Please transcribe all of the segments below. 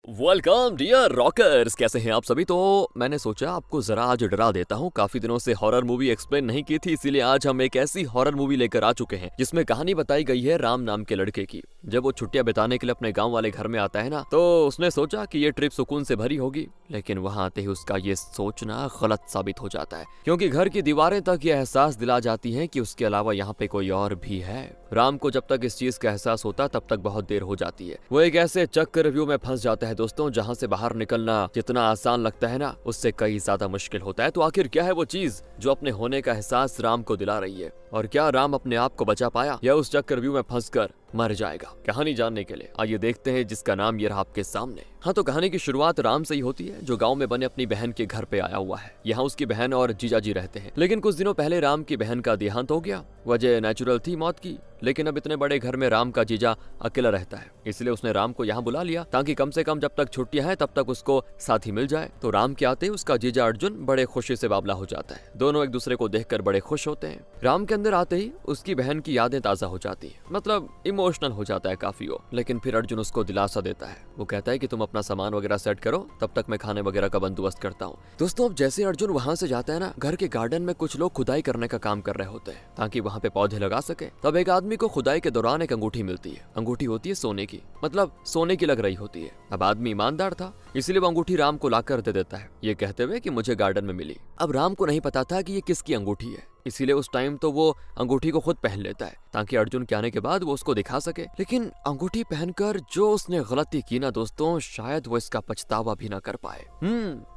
Welcome dear rockers, कैसे हैं आप सभी। तो मैंने सोचा आपको जरा आज डरा देता हूँ। काफी दिनों से हॉरर मूवी एक्सप्लेन नहीं की थी, इसीलिए आज हम एक ऐसी हॉरर मूवी लेकर आ चुके हैं जिसमें कहानी बताई गई है राम नाम के लड़के की। जब वो छुट्टियां बिताने के लिए अपने गांव वाले घर में आता है ना, तो उसने सोचा कि ये ट्रिप सुकून से भरी होगी, लेकिन वहां आते ही उसका ये सोचना गलत साबित हो जाता है, क्योंकि घर की दीवारें तक ये एहसास दिला जाती हैं कि उसके अलावा यहाँ पे कोई और भी है। राम को जब तक इस चीज का एहसास होता तब तक बहुत देर हो जाती है। वो एक ऐसे चक्रव्यूह में फंस जाता है दोस्तों, जहाँ से बाहर निकलना जितना आसान लगता है ना, उससे कई ज्यादा मुश्किल होता है। तो आखिर क्या है वो चीज जो अपने होने का एहसास राम को दिला रही है, और क्या राम अपने आप को बचा पाया या उस चक्रव्यूह में फंसकर मर जाएगा? कहानी जानने के लिए आइए देखते हैं, जिसका नाम ये रहा आपके सामने। हाँ, तो कहानी की शुरुआत राम से ही होती है, जो गांव में बने अपनी बहन के घर पे आया हुआ है। यहाँ उसकी बहन और जीजाजी रहते हैं, लेकिन कुछ दिनों पहले राम की बहन का देहांत हो गया। वजह नेचुरल थी मौत की, लेकिन अब इतने बड़े घर में राम का जीजा अकेला रहता है, इसलिए उसने राम को यहाँ बुला लिया ताकि कम से कम जब तक छुट्टियां हैं तब तक उसको साथी मिल जाए। तो राम के आते ही उसका जीजा अर्जुन बड़े खुशी से बावला हो जाता है। दोनों एक दूसरे को देखकर बड़े खुश होते हैं। राम के अंदर आते ही उसकी बहन की यादें ताजा हो जाती है, मतलब इमोशनल हो जाता है काफी वो। लेकिन फिर अर्जुन उसको दिलासा देता है। वो कहता है कि तुम अपना सामान वगैरह सेट करो, तब तक मैं खाने वगैरह का बंदोबस्त करता हूँ। दोस्तों, अब जैसे अर्जुन वहाँ से जाता है ना, घर के गार्डन में कुछ लोग खुदाई करने का काम कर रहे होते हैं ताकि वहाँ पे पौधे लगा सके। तब एक आदमी को खुदाई के दौरान एक अंगूठी मिलती है। अंगूठी होती है सोने की, मतलब सोने की लग रही होती है। अब आदमी ईमानदार था, इसलिए वो अंगूठी राम को लाकर दे देता है, ये कहते हुए कि मुझे गार्डन में मिली। अब राम को नहीं पता था कि ये किसकी अंगूठी है, इसीलिए उस टाइम तो वो अंगूठी को खुद पहन लेता है ताकि अर्जुन के आने के बाद वो उसको दिखा सके। लेकिन अंगूठी पहनकर जो उसने गलती की ना दोस्तों, शायद वो इसका पछतावा भी ना कर पाए।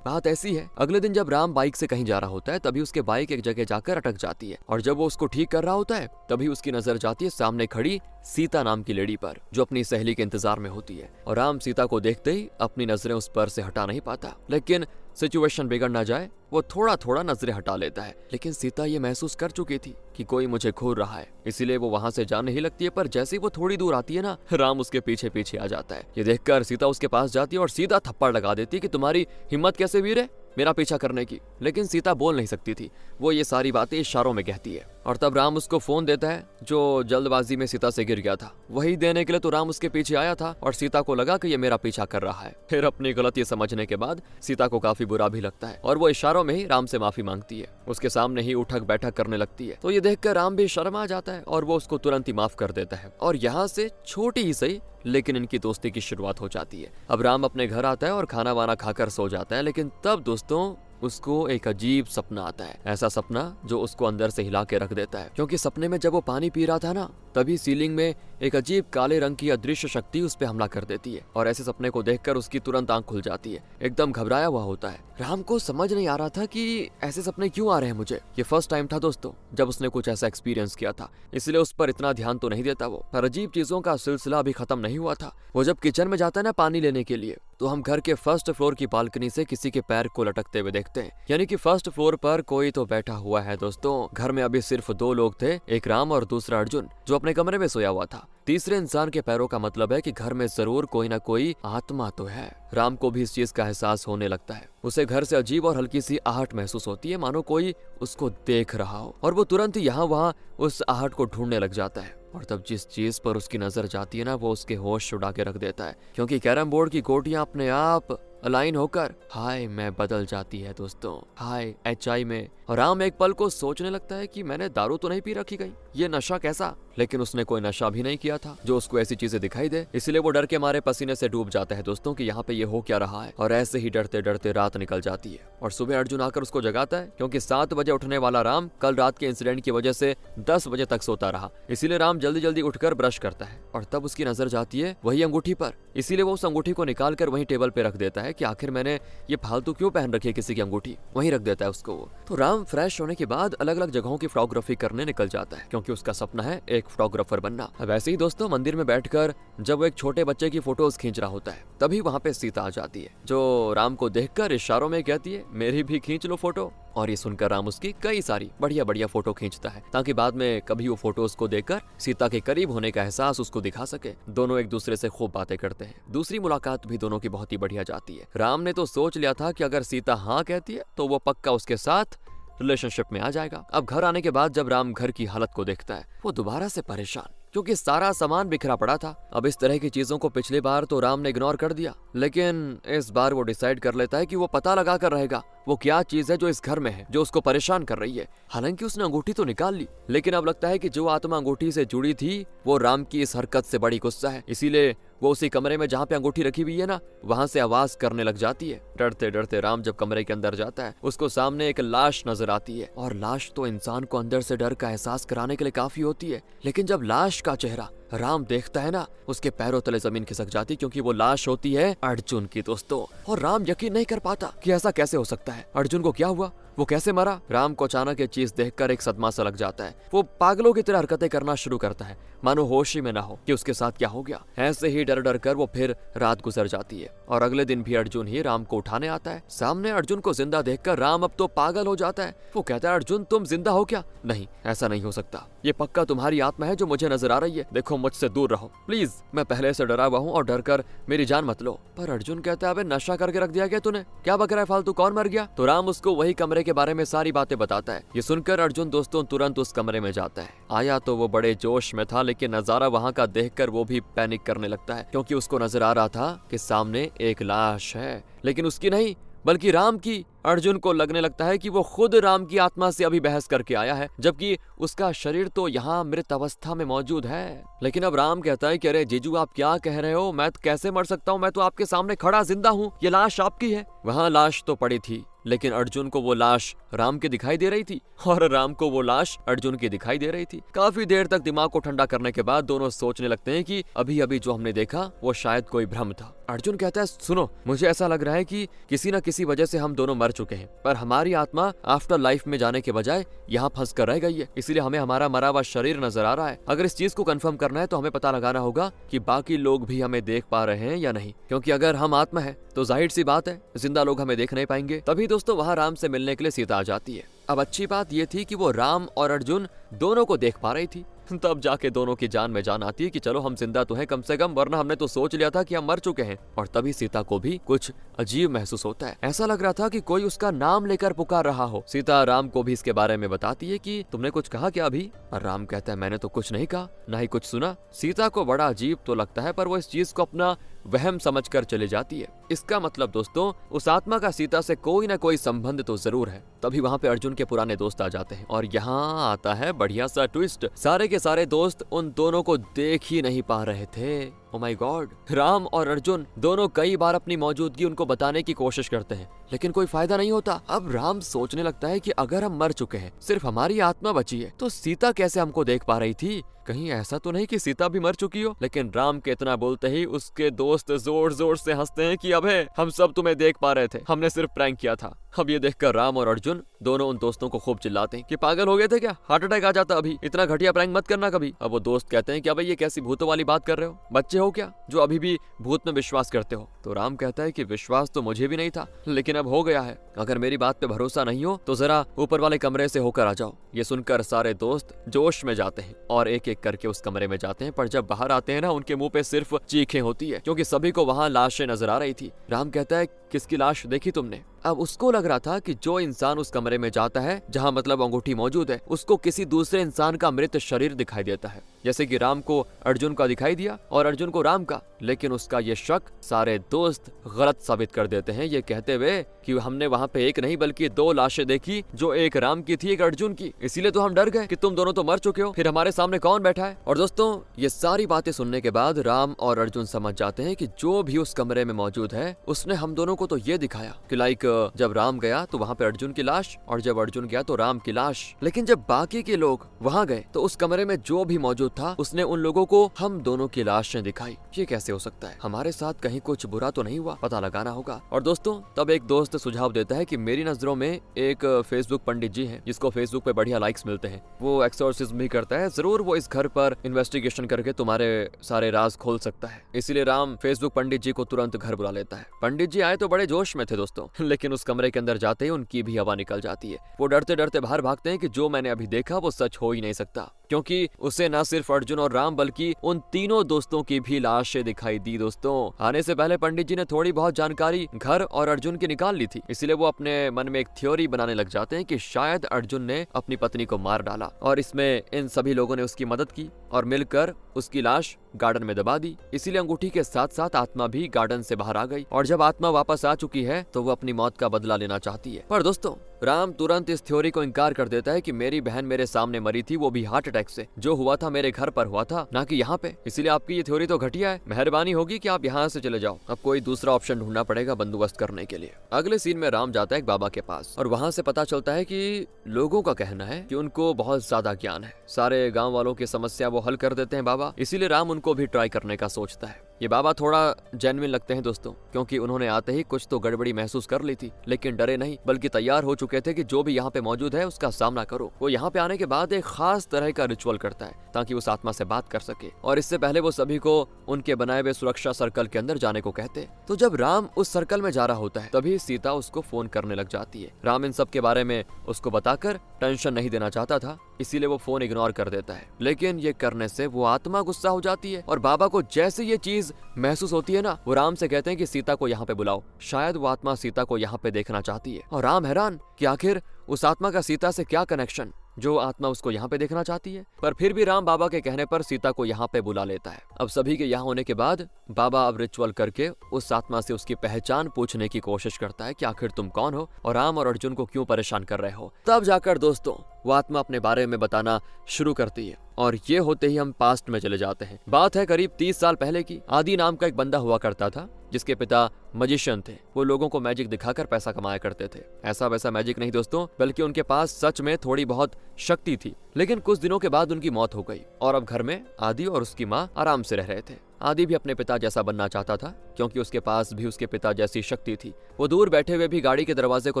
बात ऐसी है, अगले दिन जब राम बाइक से कहीं जा रहा होता है, तभी उसके बाइक एक जगह जाकर अटक जाती है, और जब वो उसको ठीक कर रहा होता है तभी उसकी नजर जाती है सामने खड़ी सीता नाम की लेडी पर, जो अपनी सहेली के इंतजार में होती है। और राम सीता को देखते ही अपनी नजरें उस पर से हटा नहीं पाता, लेकिन सिचुएशन बिगड़ ना जाए वो थोड़ा थोड़ा नजरें हटा लेता है। लेकिन सीता ये महसूस कर चुकी थी कि कोई मुझे घूर रहा है, इसीलिए वो वहां से जाने ही लगती है। पर जैसे ही वो थोड़ी दूर आती है ना, राम उसके पीछे पीछे आ जाता है। ये देखकर सीता उसके पास जाती है और सीधा थप्पड़ लगा देती है कि तुम्हारी हिम्मत कैसे वीर है मेरा पीछा करने की। लेकिन सीता बोल नहीं सकती थी, वो ये सारी बातें इशारों में कहती है। और तब राम उसको फोन देता है जो जल्दबाजी में सीता से गिर गया था, वही देने के लिए तो राम उसके पीछे आया था, और सीता को लगा कि ये मेरा पीछा कर रहा है। फिर अपनी गलती समझने के बाद सीता को काफी बुरा भी लगता है, और वो इशारों में ही राम से माफी मांगती है, उसके सामने ही उठक बैठक करने लगती है। तो ये देखकर राम भी शर्मा जाता है और वो उसको तुरंत ही माफ कर देता है, और यहाँ से छोटी ही सही लेकिन इनकी दोस्ती की शुरुआत हो जाती है। अब राम अपने घर आता है और खाना वाना खाकर सो जाता है, लेकिन तब दोस्तों उसको एक अजीब सपना आता है। ऐसा सपना जो उसको अंदर से हिला के रख देता है, क्योंकि सपने में जब वो पानी पी रहा था ना, तभी सीलिंग में एक अजीब काले रंग की अदृश्य शक्ति उस पे हमला कर देती है, और ऐसे सपने को देखकर उसकी तुरंत आंख खुल जाती है। एकदम घबराया हुआ होता है। राम को समझ नहीं आ रहा था कि ऐसे सपने क्यों आ रहे हैं मुझे। ये फर्स्ट टाइम था दोस्तों जब उसने कुछ ऐसा एक्सपीरियंस किया था, इसलिए उस पर इतना ध्यान तो नहीं देता वो। पर अजीब चीजों का सिलसिला अभी खत्म नहीं हुआ था। वो जब किचन में जाता है ना पानी लेने के लिए, तो हम घर के फर्स्ट फ्लोर की बालकनी से किसी के पैर को लटकते हुए देखते हैं, यानी कि फर्स्ट फ्लोर पर कोई तो बैठा हुआ है दोस्तों। घर में अभी सिर्फ दो लोग थे, एक राम और दूसरा अर्जुन, जो अपने कमरे में सोया हुआ था। तीसरे इंसान के पैरों का मतलब है कि घर में जरूर कोई ना कोई आत्मा तो है। राम को भी इस चीज का एहसास होने लगता है। उसे घर से अजीब और हल्की सी आहट महसूस होती है, मानो कोई उसको देख रहा हो, और वो तुरंत ही यहाँ वहाँ उस आहट को ढूंढने लग जाता है। और तब जिस चीज पर उसकी नजर जाती है ना, वो उसके होश उड़ा के रख देता है, क्योंकि कैरम बोर्ड की गोटियां अपने आप अलाइन होकर हाय में बदल जाती है दोस्तों, हाय HI में। और राम एक पल को सोचने लगता है कि मैंने दारू तो नहीं पी रखी कहीं, ये नशा कैसा? लेकिन उसने कोई नशा भी नहीं किया था जो उसको ऐसी चीजें दिखाई दे, इसलिए वो डर के मारे पसीने से डूब जाता है दोस्तों कि यहाँ पे ये हो क्या रहा है। और ऐसे ही डरते डरते रात निकल जाती है, और सुबह अर्जुन आकर उसको जगाता है, क्योंकि 7 बजे उठने वाला राम कल रात के इंसिडेंट की वजह से 10 बजे तक सोता रहा। इसीलिए राम जल्दी जल्दी उठकर ब्रश करता है, और तब उसकी नजर जाती है वही अंगूठी पर। इसीलिए वो उस अंगूठी को निकाल कर वहीं टेबल पे रख देता है कि आखिर मैंने ये फालतू क्यों पहन रखी है किसी की अंगूठी, वहीं रख देता है उसको वो। तो राम फ्रेश होने के बाद अलग अलग जगहों की फोटोग्राफी करने निकल जाता है, क्योंकि उसका सपना है एक फोटोग्राफर बनना। अब ऐसे ही दोस्तों मंदिर में बैठकर जब वो एक छोटे बच्चे की फोटोज खींच रहा होता है, तभी वहाँ पे सीता आ जाती है, जो राम को देखकर इशारों में कहती है मेरी भी खींच लो फोटो। और ये सुनकर राम उसकी कई सारी बढ़िया बढ़िया फोटो खींचता है, ताकि बाद में कभी वो फोटोज को देखकर सीता के करीब होने का एहसास उसको दिखा सके। दोनों एक दूसरे से खूब बातें करते हैं। दूसरी मुलाकात भी दोनों की बहुत ही बढ़िया जाती है। राम ने तो सोच लिया था कि अगर सीता हाँ कहती है तो वो पक्का उसके साथ रिलेशनशिप में आ जाएगा। अब घर आने के बाद जब राम घर की हालत को देखता है, वो दोबारा से परेशान क्योंकि सारा सामान बिखरा पड़ा था। अब इस तरह की चीजों को पिछली बार तो राम ने इग्नोर कर दिया, लेकिन इस बार वो डिसाइड कर लेता है कि वो पता लगा कर रहेगा वो क्या चीज है जो इस घर में है, जो उसको परेशान कर रही है। हालांकि उसने अंगूठी तो निकाल ली, लेकिन अब लगता है कि जो आत्मा अंगूठी से जुड़ी थी वो राम की इस हरकत से बड़ी गुस्सा है। इसीलिए वो उसी कमरे में जहाँ पे अंगूठी रखी हुई है ना, वहां से आवाज करने लग जाती है। डरते डरते राम जब कमरे के अंदर जाता है, उसको सामने एक लाश नजर आती है, और लाश तो इंसान को अंदर से डर का एहसास कराने के लिए काफी होती है। लेकिन जब लाश का चेहरा राम देखता है ना, उसके पैरों तले जमीन खिसक जाती, क्योंकि वो लाश होती है अर्जुन की दोस्तों। और राम यकीन नहीं कर पाता कि ऐसा कैसे हो सकता है, अर्जुन को क्या हुआ, वो कैसे मरा। राम को अचानक ये चीज देखकर एक सदमा सा लग जाता है। वो पागलों की तरह हरकतें करना शुरू करता है, मानो होश ही में ना हो कि उसके साथ क्या हो गया। ऐसे ही डर डर कर वो फिर रात गुजर जाती है, और अगले दिन भी अर्जुन ही राम को उठाने आता है। सामने अर्जुन को जिंदा देखकर राम अब तो पागल हो जाता है। वो कहता है, अर्जुन तुम जिंदा हो क्या? नहीं, ऐसा नहीं हो सकता, ये पक्का तुम्हारी आत्मा है जो मुझे नजर आ रही है। देखो मुझसे दूर रहो प्लीज, मैं पहले से डरा हुआ हूँ और डर कर मेरी जान मत लो। पर अर्जुन कहता है, अबे नशा करके रख दिया क्या तूने? क्या बक रहा है फालतू, कौन मर गया? तो राम उसको वही कमरे के बारे में सारी बातें बताता है। ये सुनकर अर्जुन दोस्तों तुरंत उस कमरे में जाता है। आया तो वो बड़े जोश में था, लेकिन नजारा वहाँ का देखकर वो भी पैनिक करने लगता है, क्योंकि उसको नजर आ रहा था कि सामने एक लाश है, लेकिन उसकी नहीं बल्कि राम की। अर्जुन को लगने लगता है कि वो खुद राम की आत्मा से अभी बहस करके आया है, जबकि उसका शरीर तो यहाँ मृत अवस्था में मौजूद है। लेकिन अब राम कहता है कि अरे जीजू आप क्या कह रहे हो, मैं कैसे मर सकता हूँ, मैं तो आपके सामने खड़ा जिंदा हूँ, ये लाश आपकी है। वहाँ लाश तो पड़ी थी, लेकिन अर्जुन को वो लाश राम की दिखाई दे रही थी, और राम को वो लाश अर्जुन की दिखाई दे रही थी। काफी देर तक दिमाग को ठंडा करने के बाद दोनों सोचने लगते हैं कि अभी अभी जो हमने देखा वो शायद कोई भ्रम था। अर्जुन कहता है, सुनो मुझे ऐसा लग रहा है कि किसी न किसी वजह से हम दोनों मर चुके हैं, पर हमारी आत्मा आफ्टर लाइफ में जाने के बजाय यहाँ फंस कर रह गई है, इसलिए हमें हमारा मरा हुआ शरीर नजर आ रहा है। अगर इस चीज को कंफर्म करना है तो हमें पता लगाना होगा कि बाकी लोग भी हमें देख पा रहे हैं या नहीं, क्योंकि अगर हम आत्मा है तो जाहिर सी बात है जिंदा लोग हमें देख नहीं पाएंगे। तभी दोस्तों वहाँ राम से मिलने के लिए सीता आ जाती है। अब अच्छी बात यह थी कि वो राम और अर्जुन दोनों को देख पा रही थी। तब जाके दोनों की जान में जान आती है कि चलो हम जिंदा तो हैं कम से कम, वरना हमने तो सोच लिया था कि हम मर चुके हैं। और तभी सीता को भी कुछ अजीब महसूस होता है, ऐसा लग रहा था कि कोई उसका नाम लेकर पुकार रहा हो। सीता राम को भी इसके बारे में बताती है कि तुमने कुछ कहा क्या अभी? और राम कहता है, मैंने तो कुछ नहीं कहा, ना ही कुछ सुना। सीता को बड़ा अजीब तो लगता है, पर वो इस चीज को अपना वहम समझकर चली जाती है। इसका मतलब दोस्तों उस आत्मा का सीता से कोई ना कोई संबंध तो जरूर है। तभी वहाँ पे अर्जुन के पुराने दोस्त आ जाते हैं, और यहाँ आता है बढ़िया सा ट्विस्ट। सारे के सारे दोस्त उन दोनों को देख ही नहीं पा रहे थे। ओ माय गॉड, राम और अर्जुन दोनों कई बार अपनी मौजूदगी उनको बताने की कोशिश करते हैं, लेकिन कोई फायदा नहीं होता। अब राम सोचने लगता है कि अगर हम मर चुके हैं, सिर्फ हमारी आत्मा बची है, तो सीता कैसे हमको देख पा रही थी? कहीं ऐसा तो नहीं कि सीता भी मर चुकी हो? लेकिन राम के इतना बोलते ही उसके दोस्त जोर जोर से हंसते हैं कि अबे हम सब तुम्हें देख पा रहे थे, हमने सिर्फ प्रैंक किया था। अब ये देखकर राम और अर्जुन दोनों उन दोस्तों को खूब चिल्लाते हैं कि पागल हो गए थे क्या, हार्ट अटैक आ जाता अभी, इतना घटिया प्रैंक मत करना कभी। अब वो दोस्त कहते हैं कि अबे ये कैसी भूतों वाली बात कर रहे हो, बच्चे हो क्या जो अभी भी भूत में विश्वास करते हो? तो राम कहता है कि विश्वास तो मुझे भी नहीं था, लेकिन अब हो गया है। अगर मेरी बात पे भरोसा नहीं हो तो जरा ऊपर वाले कमरे से होकर आ जाओ। ये सुनकर सारे दोस्त जोश में जाते हैं और एक एक करके उस कमरे में जाते हैं, पर जब बाहर आते हैं ना, उनके मुंह पे सिर्फ चीखें होती है, क्योंकि सभी को वहाँ लाशें नजर आ रही थी। राम कहता है, किसकी लाश देखी तुमने? अब उसको लग रहा था कि जो इंसान उस कमरे में जाता है जहाँ मतलब अंगूठी मौजूद है, उसको किसी दूसरे इंसान का मृत शरीर दिखाई देता है, जैसे कि राम को अर्जुन का दिखाई दिया और अर्जुन को राम का। लेकिन उसका ये शक सारे दोस्त गलत साबित कर देते हैं, ये कहते हुए कि हमने वहाँ पे एक नहीं बल्कि 2 लाशें देखी, जो एक राम की थी एक अर्जुन की, इसीलिए तो हम डर गए कि तुम दोनों तो मर चुके हो, फिर हमारे सामने कौन बैठा है? और दोस्तों ये सारी बातें सुनने के बाद राम और अर्जुन समझ जाते हैं कि जो भी उस कमरे में मौजूद है उसने हम दोनों को तो ये दिखाया कि लाइक जब राम गया तो वहाँ पे अर्जुन की लाश, और जब अर्जुन गया तो राम की लाश। लेकिन जब बाकी के लोग वहाँ गए तो उस कमरे में जो भी मौजूद था उसने उन लोगों को हम दोनों की लाशें दिखाई। ये कैसे हो सकता है? हमारे साथ कहीं कुछ बुरा तो नहीं हुआ? पता लगाना होगा। और दोस्तों तब एक दोस्त सुझाव देता है कि मेरी नजरों में एक फेसबुक पंडित जी हैं, जिसको फेसबुक पे बढ़िया लाइक्स मिलते हैं, वो एक्सोर्सिज्म भी करता है, जरूर वो इस घर पर इन्वेस्टिगेशन करके तुम्हारे सारे राज खोल सकता है। इसीलिए राम फेसबुक पंडित जी को तुरंत घर बुला लेता है। पंडित जी आए तो बड़े जोश में थे दोस्तों, लेकिन उस कमरे के अंदर जाते ही उनकी भी हवा निकल जाती है। वो डरते डरते बाहर भागते हैं कि जो मैंने अभी देखा वो सच हो ही नहीं सकता। क्योंकि उसे न सिर्फ अर्जुन और राम बल्कि उन तीनों दोस्तों की भी लाशें दिखाई दी। दोस्तों, आने से पहले पंडित जी ने थोड़ी बहुत जानकारी घर और अर्जुन की निकाल ली थी, इसलिए वो अपने मन में एक थ्योरी बनाने लग जाते हैं कि शायद अर्जुन ने अपनी पत्नी को मार डाला और इसमें इन सभी लोगों ने उसकी मदद की और मिलकर उसकी लाश गार्डन में दबा दी। इसीलिए अंगूठी के साथ साथ आत्मा भी गार्डन से बाहर आ गई और जब आत्मा वापस आ चुकी है तो वो अपनी मौत का बदला लेना चाहती है। पर दोस्तों, राम तुरंत इस थ्योरी को इनकार कर देता है कि मेरी बहन मेरे सामने मरी थी, वो भी हार्ट अटैक से। जो हुआ था मेरे घर पर हुआ था, ना कि यहाँ पे। इसलिए आपकी ये थ्योरी तो घटिया है। मेहरबानी होगी कि आप यहाँ से चले जाओ। अब कोई दूसरा ऑप्शन ढूंढना पड़ेगा बंदोबस्त करने के लिए। अगले सीन में राम जाता है एक बाबा के पास और वहाँ से पता चलता है कि लोगों का कहना है कि उनको बहुत ज्यादा ज्ञान है। सारे गाँव वालों की समस्या वो हल कर देते हैं बाबा। इसीलिए राम उनको भी ट्राई करने का सोचता है। ये बाबा थोड़ा जेन्युइन लगते हैं दोस्तों, क्योंकि उन्होंने आते ही कुछ तो गड़बड़ी महसूस कर ली थी, लेकिन डरे नहीं बल्कि तैयार हो चुके थे कि जो भी यहाँ पे मौजूद है उसका सामना करो। वो यहाँ पे आने के बाद एक खास तरह का रिचुअल करता है ताकि उस आत्मा से बात कर सके और इससे पहले वो सभी को उनके बनाए हुए सुरक्षा सर्कल के अंदर जाने को कहते। तो जब राम उस सर्कल में जा रहा होता है तभी सीता उसको फोन करने लग जाती है। राम इन सब के बारे में उसको बताकर टेंशन नहीं देना चाहता था, इसीलिए वो फोन इग्नोर कर देता है। लेकिन ये करने से वो आत्मा गुस्सा हो जाती है और बाबा को जैसे ये चीज महसूस होती है ना, वो राम से कहते हैं कि सीता को यहाँ पे बुलाओ। शायद वो आत्मा सीता को यहाँ पे देखना चाहती है और राम हैरान कि आखिर उस आत्मा का सीता से क्या कनेक्शन जो आत्मा उसको यहाँ पे देखना चाहती है। पर फिर भी राम बाबा के कहने पर सीता को यहाँ पे बुला लेता है। अब सभी के यहाँ होने के बाद बाबा अब रिचुअल करके उस आत्मा से उसकी पहचान पूछने की कोशिश करता है कि आखिर तुम कौन हो और राम और अर्जुन को क्यों परेशान कर रहे हो। तब जाकर दोस्तों वो आत्मा अपने बारे में बताना शुरू करती है और ये होते ही हम पास्ट में चले जाते हैं। बात है करीब 30 साल पहले की। आदि नाम का एक बंदा हुआ करता था जिसके पिता मजिशियन थे। वो लोगों को मैजिक दिखाकर पैसा कमाया करते थे। ऐसा वैसा मैजिक नहीं दोस्तों, बल्कि उनके पास सच में थोड़ी बहुत शक्ति थी। लेकिन कुछ दिनों के बाद उनकी मौत हो गई और अब घर में आदि और उसकी माँ आराम से रह रहे थे। आदि भी अपने पिता जैसा बनना चाहता था क्योंकि उसके पास भी उसके पिता जैसी शक्ति थी। वो दूर बैठे हुए भी गाड़ी के दरवाजे को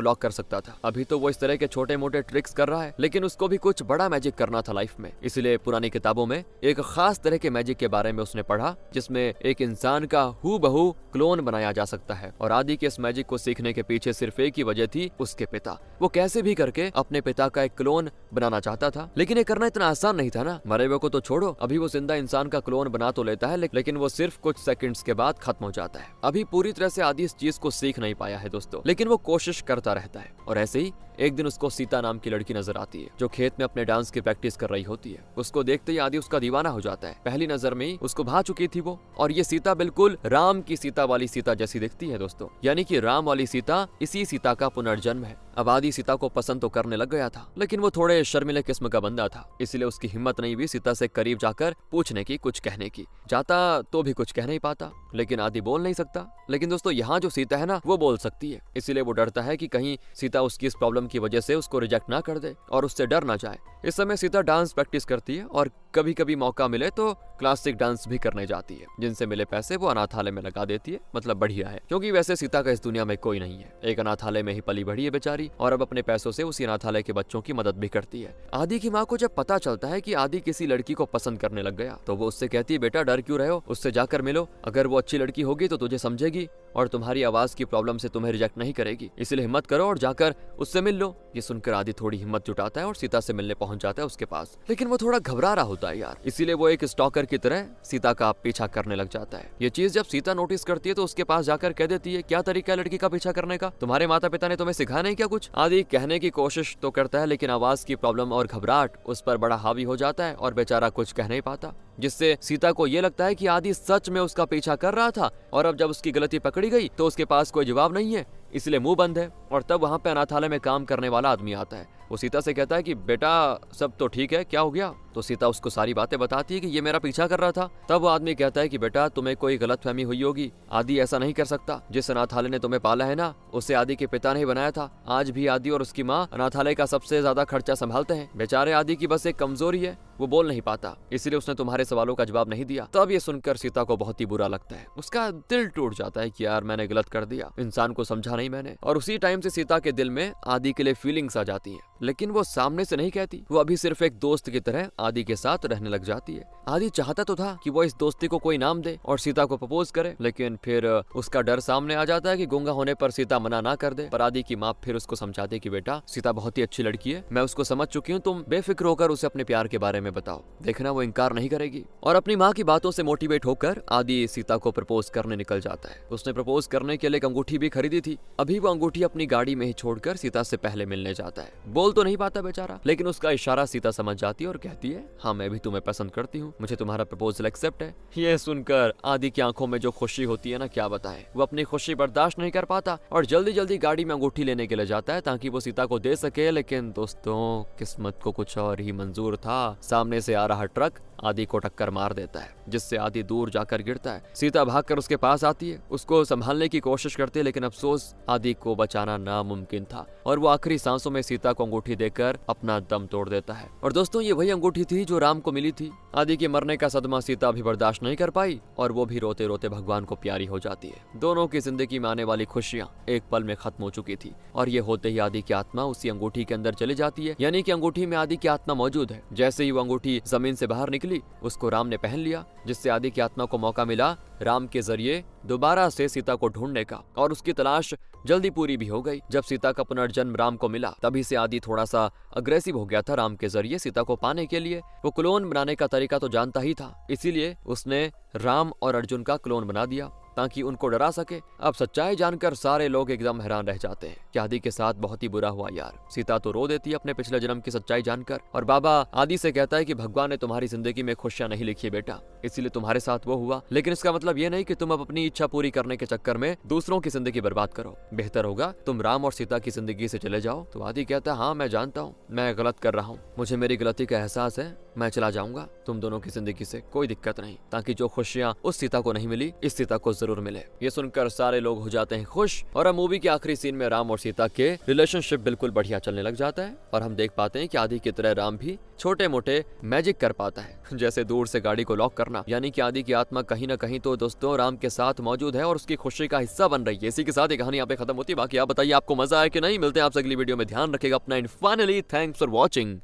लॉक कर सकता था। अभी तो वो इस तरह के छोटे मोटे ट्रिक्स कर रहा है, लेकिन उसको भी कुछ बड़ा मैजिक करना था लाइफ में। इसलिए पुरानी किताबों में एक खास तरह के मैजिक के बारे में उसने पढ़ा जिसमें एक इंसान का हूबहू क्लोन बनाया जा सकता है। और आदि के इस मैजिक को सीखने के पीछे सिर्फ एक ही वजह थी, उसके पिता। वो कैसे भी करके अपने पिता का एक क्लोन बनाना चाहता था, लेकिन ये करना इतना आसान नहीं था ना। मरे हुए को तो छोड़ो, अभी वो जिंदा इंसान का क्लोन बना तो लेता है लेकिन वो सिर्फ कुछ सेकंड्स के बाद खत्म हो जाता है। अभी पूरी तरह से आदि इस चीज को सीख नहीं पाया है दोस्तों, लेकिन वो कोशिश करता रहता है। और ऐसे ही एक दिन उसको सीता नाम की लड़की नजर आती है जो खेत में अपने डांस की प्रैक्टिस कर रही होती है। उसको देखते ही आदि उसका दीवाना हो जाता है। पहली नजर में ही उसको भा चुकी थी वो। और ये सीता बिल्कुल राम की सीता वाली सीता जैसी दिखती है दोस्तों, यानी कि राम वाली सीता इसी सीता का पुनर्जन्म है। अब आदि सीता को पसंद तो करने लग गया था, लेकिन वो थोड़े शर्मिले किस्म का बंदा था, इसलिए उसकी हिम्मत नहीं हुई सीता से करीब जाकर पूछने की, कुछ कहने की। जाता तो भी कुछ कह नहीं पाता, लेकिन आदि बोल नहीं सकता। लेकिन दोस्तों यहाँ जो सीता है ना, वो बोल सकती है। इसलिए वो डरता है कि कहीं सीता उसकी इस प्रॉब्लम की वजह से उसको रिजेक्ट ना कर दे और उससे डर ना जाए। इस समय सीता डांस प्रैक्टिस करती है और कभी कभी मौका मिले तो क्लासिक डांस भी करने जाती है। जिनसे मिले पैसे वो अनाथालय में लगा देती है। मतलब बढ़िया है, क्योंकि वैसे सीता का इस दुनिया में कोई नहीं है। एक अनाथालय में ही पली बढ़ी है बेचारी, और अब अपने पैसों से उसी अनाथालय के बच्चों की मदद भी करती है। आदि की माँ को जब पता चलता है कि आदि किसी लड़की को पसंद करने लग गया, तो वो उससे कहती है, बेटा डर क्यों रहे हो, उससे जाकर मिलो। अगर वो अच्छी लड़की होगी तो तुझे समझेगी और तुम्हारी आवाज की प्रॉब्लम से तुम्हें रिजेक्ट नहीं करेगी। इसलिए हिम्मत करो और जाकर उससे मिल लो। ये सुनकर आदि थोड़ी हिम्मत जुटाता है और सीता से मिलने पहुंच जाता है उसके पास। लेकिन वो थोड़ा घबरा रहा होता है यार, इसीलिए वो एक स्टॉकर की तरह सीता का पीछा करने लग जाता है। ये चीज जब सीता नोटिस करती है तो उसके पास जाकर कह देती है, क्या तरीका है लड़की का पीछा करने का, तुम्हारे माता पिता ने तुम्हें सिखाया नहीं क्या कुछ। आदि कहने की कोशिश तो करता है, लेकिन आवाज की प्रॉब्लम और घबराहट उस पर बड़ा हावी हो जाता है और बेचारा कुछ कह नहीं पाता, जिससे सीता को ये लगता है कि आदि सच में उसका पीछा कर रहा था। और अब जब उसकी गलती पकड़ी गई तो उसके पास कोई जवाब नहीं है, इसलिए मुंह बंद है। और तब वहाँ पे अनाथालय में काम करने वाला आदमी आता है। वो सीता से कहता है कि बेटा सब तो ठीक है, क्या हो गया। तो सीता उसको सारी बातें बताती है कि ये मेरा पीछा कर रहा था। तब वो आदमी कहता है कि बेटा तुम्हें कोई गलतफहमी हुई होगी, आदि ऐसा नहीं कर सकता। जिस अनाथालय ने तुम्हें पाला है ना, उसे आदि के पिता ने ही बनाया था। आज भी आदि और उसकी माँ अनाथालय का सबसे ज्यादा खर्चा संभालते हैं। बेचारे आदि की बस एक कमजोरी है, वो बोल नहीं पाता, इसलिए उसने तुम्हारे सवालों का जवाब नहीं दिया। तब ये सुनकर सीता को बहुत ही बुरा लगता है। उसका दिल टूट जाता है कि यार मैंने गलत कर दिया, इंसान को समझा नहीं मैंने। और उसी टाइम से सीता के दिल में आदि के लिए फीलिंग्स आ जाती हैं। लेकिन वो सामने से नहीं कहती। वो अभी सिर्फ एक दोस्त की तरह आदि के साथ रहने लग जाती है। आदि चाहता तो था कि वो इस दोस्ती को कोई नाम दे और सीता को प्रपोज करे, लेकिन फिर उसका डर सामने आ जाता है कि गूंगा होने पर सीता मना ना कर दे। पर आदि की माँ फिर उसको समझाती कि बेटा सीता बहुत ही अच्छी लड़की है, मैं उसको समझ चुकी हूँ, तुम बेफिक्र होकर उसे अपने प्यार के बारे में बताओ, देखना वो इनकार नहीं करेगी। और अपनी माँ की बातों से मोटिवेट होकर आदि सीता को प्रपोज करने निकल जाता है। उसने प्रपोज करने के लिए एक अंगूठी भी खरीदी थी। अभी वो अंगूठी अपनी गाड़ी में ही छोड़कर सीता से पहले मिलने जाता है। बोल तो नहीं पाता बेचारा, लेकिन उसका इशारा सीता समझ जाती है और कहती है, हाँ मैं भी तुम्हें पसंद करती हूँ, मुझे तुम्हारा प्रपोजल एक्सेप्ट है। ये सुनकर आदि की आंखों में जो खुशी होती है ना, क्या बताए। वो अपनी खुशी बर्दाश्त नहीं कर पाता और जल्दी जल्दी गाड़ी में अंगूठी लेने के लिए जाता है ताकि वो सीता को दे सके। लेकिन दोस्तों किस्मत को कुछ और ही मंजूर था। सामने से आ रहा ट्रक आदि को टक्कर मार देता है, जिससे आदि दूर जाकर गिरता है। सीता भागकर उसके पास आती है, उसको संभालने की कोशिश करती है, लेकिन अफसोस आदि को बचाना नामुमकिन था और वो आखिरी सांसों में सीता को अंगूठी देकर अपना दम तोड़ देता है। और दोस्तों ये वही अंगूठी थी जो राम को मिली थी। आदि के मरने का सदमा सीता भी बर्दाश्त नहीं कर पाई और वो भी रोते रोते भगवान को प्यारी हो जाती है। दोनों की जिंदगी में आने वाली खुशियां एक पल में खत्म हो चुकी थी और ये होते ही आदि की आत्मा उसी अंगूठी के अंदर चली जाती है, यानी कि अंगूठी में आदि की आत्मा मौजूद है। जैसे ही वो अंगूठी जमीन से बाहर निकली, उसको राम ने पहन लिया, जिससे आदि की आत्मा को मौका मिला राम के जरिए दोबारा से सीता को ढूंढने का, और उसकी तलाश जल्दी पूरी भी हो गई। जब सीता का पुनर्जन्म राम को मिला, तभी से आदि थोड़ा सा अग्रेसिव हो गया था राम के जरिए सीता को पाने के लिए। वो क्लोन बनाने का तरीका तो जानता ही था, इसीलिए उसने राम और अर्जुन का क्लोन बना दिया ताकि उनको डरा सके। अब सच्चाई जानकर सारे लोग एकदम हैरान रह जाते हैं कि आदि के साथ बहुत ही बुरा हुआ यार। सीता तो रो देती है अपने पिछले जन्म की सच्चाई जानकर, और बाबा आदि से कहता है कि भगवान ने तुम्हारी जिंदगी में खुशियां नहीं लिखी बेटा, इसीलिए तुम्हारे साथ वो हुआ। लेकिन इसका मतलब ये नहीं कि तुम अब अपनी इच्छा पूरी करने के चक्कर में दूसरों की जिंदगी बर्बाद करो। बेहतर होगा तुम राम और सीता की जिंदगी से चले जाओ। तो आदि कहता है, हाँ मैं जानता हूँ मैं गलत कर रहा हूँ, मुझे मेरी गलती का एहसास है, मैं चला जाऊंगा तुम दोनों की जिंदगी से, कोई दिक्कत नहीं, ताकि जो खुशियां उस सीता को नहीं मिली इस सीता को जरूर मिले। ये सुनकर सारे लोग हो जाते हैं खुश और अब मूवी के आखिरी सीन में राम और सीता के रिलेशनशिप बिल्कुल बढ़िया चलने लग जाता है और हम देख पाते हैं कि आदि की तरह राम भी छोटे मोटे मैजिक कर पाता है, जैसे दूर से गाड़ी को लॉक करना। यानी कि आदि की आत्मा कहीं ना कहीं तो दोस्तों राम के साथ मौजूद है और उसकी खुशी का हिस्सा बन रही है। इसी के साथ ये कहानी यहाँ पे खत्म होती है। बाकी आप बताइए आपको मजा आया कि नहीं। मिलते हैं आपसे अगली वीडियो में, ध्यान रखेगा अपना। And finally thanks for watching.